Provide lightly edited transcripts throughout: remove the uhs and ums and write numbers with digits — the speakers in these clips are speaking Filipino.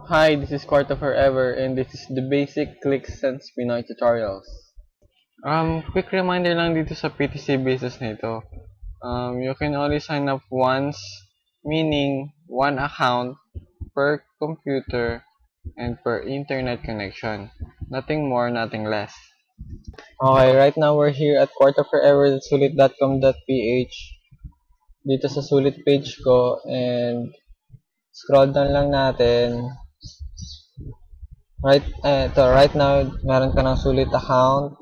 Hi, this is Quarto Forever, and this is the basic ClickSense Pinoy tutorials. Quick reminder lang dito sa PTC basis nito. You can only sign up once, meaning one account per computer and per internet connection. Nothing more, nothing less. Okay, right now we're here at quartoforever.sulit.com.ph. Dito sa sulit page ko, and scroll down lang natin. Right now, meron ka ng sulit account,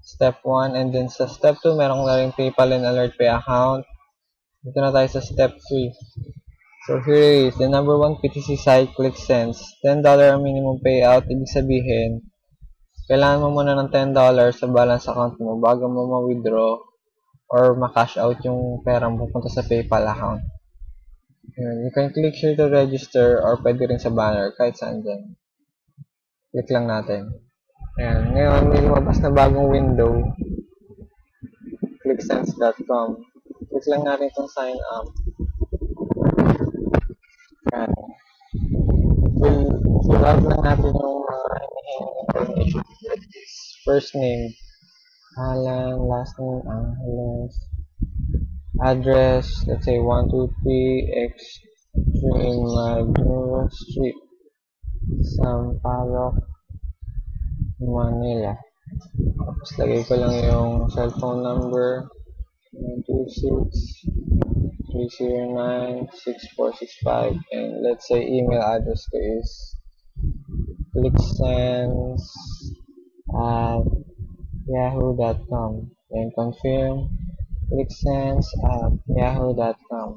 step 1, and then sa step 2, meron na rin PayPal and AlertPay account. Dito na tayo sa step 3. So, here is the number 1 PTC site, ClickSense. $10 ang minimum payout. Ibig sabihin, kailangan mo muna ng $10 sa balance account mo bago mo ma-withdraw or ma-cash out yung pera mo pupunta sa PayPal account. You can click here to register or pwede rin sa banner, kahit saan dyan. Click lang natin. Ayan. Ngayon, may lumabas na bagong window. clicksense.com. Click lang natin itong sign up. Ayan. Fill out lang natin yung mga information. First name, Alan. Last name, Angeles. Address, let's say 123 Extreme Maduro Street, Sampaloc, Manila. Tapos lagay ko lang yung cellphone number 126-309-6465, and let's say email address ko is clicksense@yahoo.com, and confirm clicksense@yahoo.com,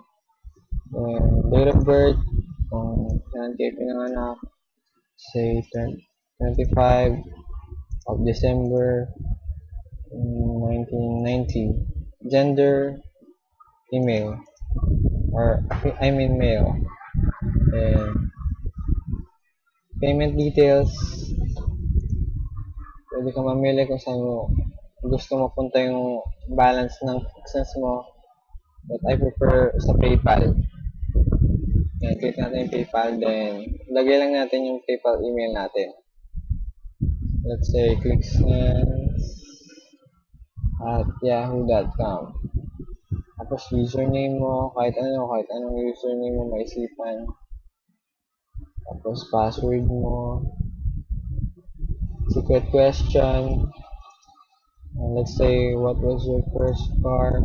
and date of birth kung saan kayo pinanganak, say 25 of December 1990. Gender, female, or I mean male. And payment details, pwede ka mamili kung saan mo gusto mo punta yung balance ng ClickSense mo, but I prefer sa PayPal. Yan, click natin yung PayPal, then lagay lang natin yung PayPal email natin. Let's say clicksense@yahoo.com. Tapos username mo, kahit anong username mo maisipan. Tapos password mo. Secret question. Let's say, what was your first car?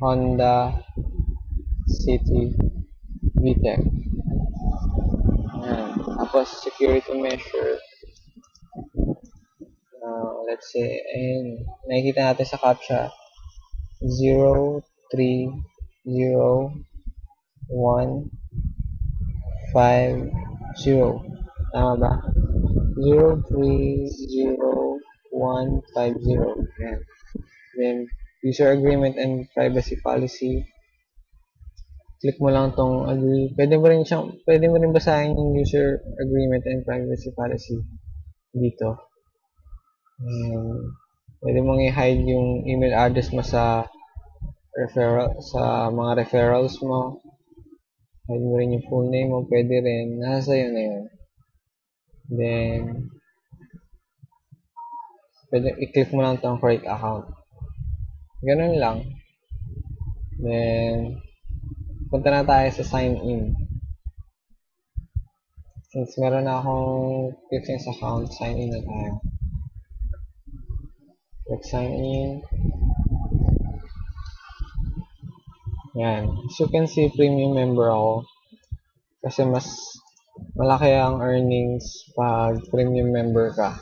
Honda City VTEC. Tapos security measure. Let's say, and nakikita natin sa CAPTCHA 03015. Tama ba? 03015. Ayan. Then user agreement and privacy policy. Click mo lang tong agree. Pwede mo rin basahin yung user agreement and privacy policy dito. Pwede mong i-hide yung email address mo sa mga referrals mo. Hide mo rin yung full name mo, pwede rin. Nasa sa'yo na yun. Then, pwede i-click mo lang tong create account. Ganun lang. Then, punta na tayo sa sign in. Since meron na akong ClickSense account, sign in na tayo. Click sign in. Yan. As you can see, premium member ako. Kasi mas malaki ang earnings pag premium member ka.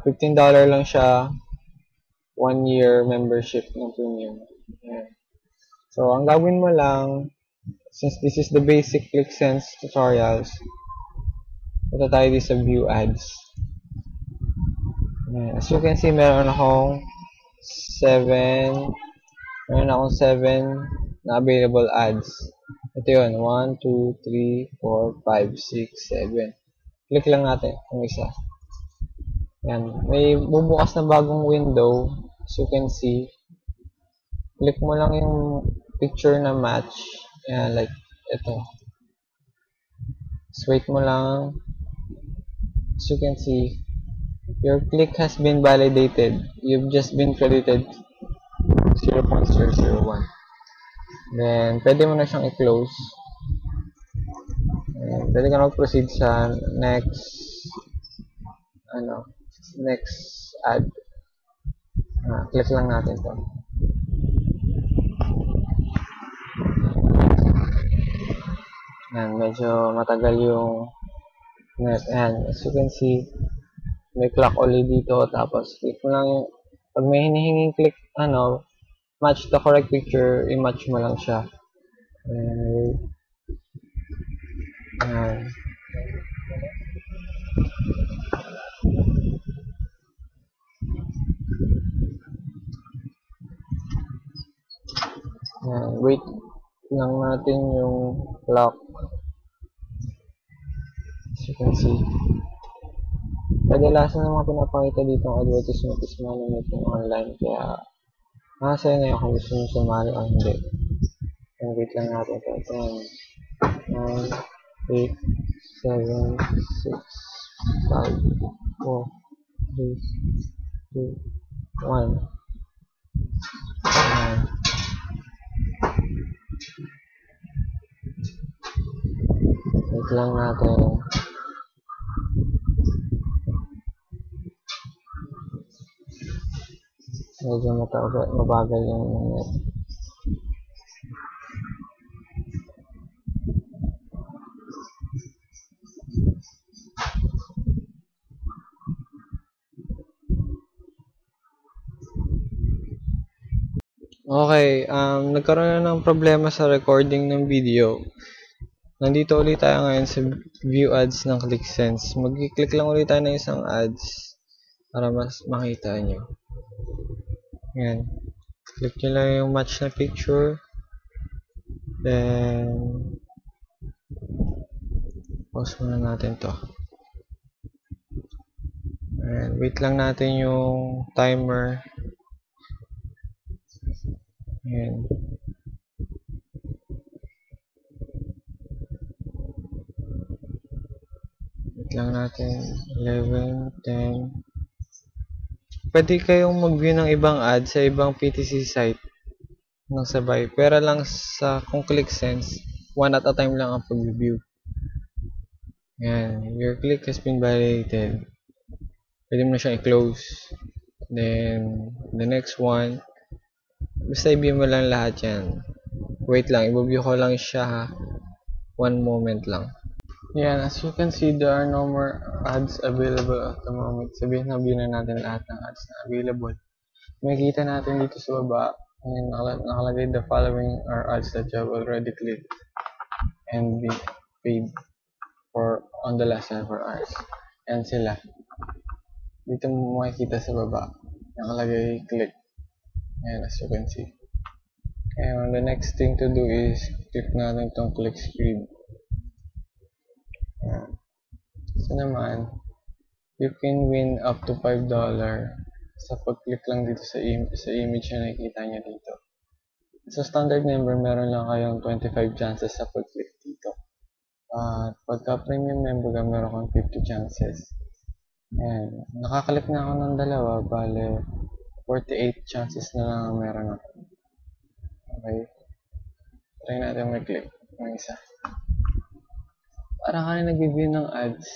$15 lang siya. 1 year membership ng premium. Yan. So, ang gawin mo lang, since this is the basic ClickSense tutorials, punta tayo dito sa view ads. As you can see, meron akong 7 na available ads. Ito yun, 1, 2, 3, 4, 5, 6, 7. Click lang natin kung isa. Yan. May bubukas na bagong window, as you can see. click mo lang yung picture na match. Ayan, like ito. Just wait mo lang. As you can see, your click has been validated. You've just been credited 0.001. Then, pwede mo na siyang i-close. Pwede ka mag-proceed sa next next ad. Click lang natin to. Medyo matagal yung net. As you can see, may clock ulit dito. Tapos, click mo lang yung, pag may hinihinging click, match the correct picture, i-match mo lang siya. Wait lang natin yung clock. As you can see. Kadalasan ng mga pinapakita dito ang advertisement is manamit online. Kaya, sa'yo na yung kung gusto nyo sumali o hindi. Wait lang natin ito. 10, 9, 8, 7, 6, 5, 4, 3, 2, 1. Wait lang natin. Medyo mabagal yung net. Okay, nagkaroon na ng problema sa recording ng video. Nandito ulit tayo ngayon sa view ads ng ClickSense. Mag-click lang ulit tayo ng isang ads para mas makita nyo. Yan. Click nyo lang yung match na picture. Then, pause muna natin to. Ayan. Wait lang natin yung timer. Ayan. Wait lang natin. 11, 10. Pwede kayong mag-view ng ibang ads sa ibang PTC site ng sabay. Pero lang sa kung ClickSense, one at a time lang ang pag-view. Ayan. Your click has been validated. Pwede mo na siyang i-close. Then, the next one, basta i-view mo lang lahat yan. Wait lang, i-view ko lang siya ha. One moment lang. Yan, as you can see, there are no more ads available at the moment. Sabihin na view na natin lahat ng ads na available. Makikita natin dito sa baba, nakalagay the following are ads that you have already clicked and been paid for on the last 24 hours. Yan sila. Dito mo makikita sa baba, nakalagay click. Ayan, as you can see. And the next thing to do is click natin itong click screen. Ayan. So naman, you can win up to $5 sa pag-click lang dito sa image na nakikita nyo dito. Sa standard member, meron lang kayong 25 chances sa pag-click dito. At pagka premium member ka, meron kang 50 chances. Ayan. Nakakalik na ako ng dalawa, bale 48 chances na lang ang meron ako. Okay. Try natin mag-click ng isa. Para ka na nag-view ng ads.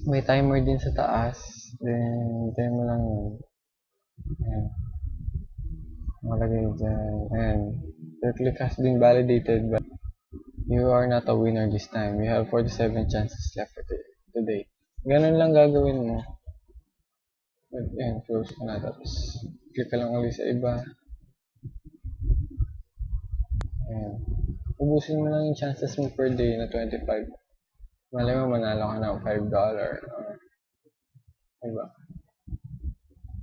May timer din sa taas. Then, tayo mo lang yun. Ayan. Malagay dyan. Ayan. Your click has been validated, but you are not a winner this time. You have 47 chances left for today. Ganun lang gagawin mo. Ayan, close ko na. Tapos, click ka lang ulit sa iba. Ayan. Ubusin mo lang yung chances mo per day na 25. Malay mo, manalo ka ng $5. Diba?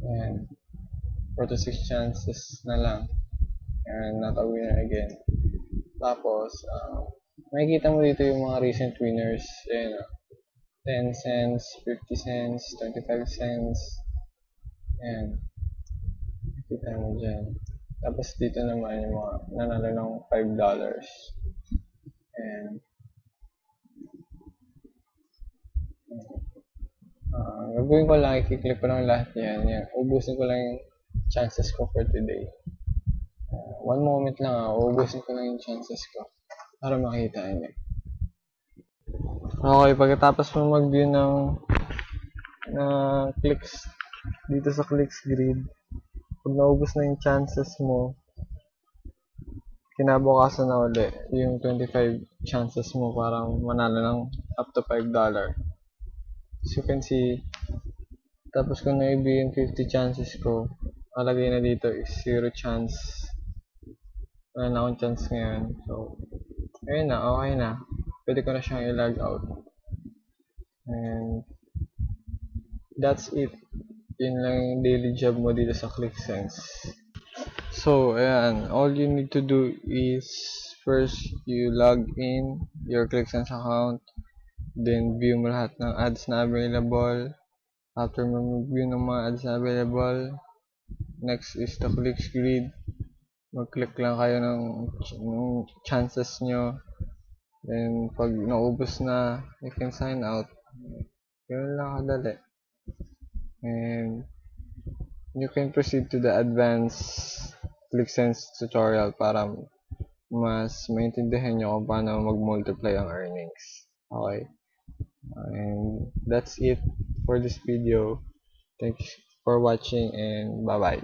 Ayan. 46 chances na lang. And not a winner again. Tapos, makikita mo dito yung mga recent winners. Ayan, 10 cents, 50 cents, 25 cents. Ayan. Kita mo dyan. Tapos dito naman yung mga nanalo ng $5. And gagawin ko lang, i-click ko lang lahat yan. Ubusin ko lang yung chances ko for today. One moment lang ubusin ko lang yung chances ko para makita niyo. Okay, pagkatapos mo mag-view ng clicks dito sa clicks grid, pag naubos na yung chances mo, kinabukasan na uli yung 25 chances mo para manalo ng up to $5. As you can see, tapos kung na-view yung 50 chances ko, malagay na dito is 0 chance. Wala na akong chance ngayon. So, ayun na, okay na. Pwede ko na siyang i-log out. And that's it. Yun lang yung daily job mo dito sa ClickSense. So, ayan. All you need to do is first, you log in your ClickSense account. Then, view mo lahat ng ads na available. After mo mag-view ng mga ads na available, next is the clicks grid. Mag-click lang kayo ng chances nyo. Then, pag naubos na, you can sign out. Yun lang kadali. And you can proceed to the advanced ClickSense tutorial para mas maintindihan nyo kung paano mag-multiply ang earnings. Okay. And that's it for this video. Thanks for watching and bye-bye.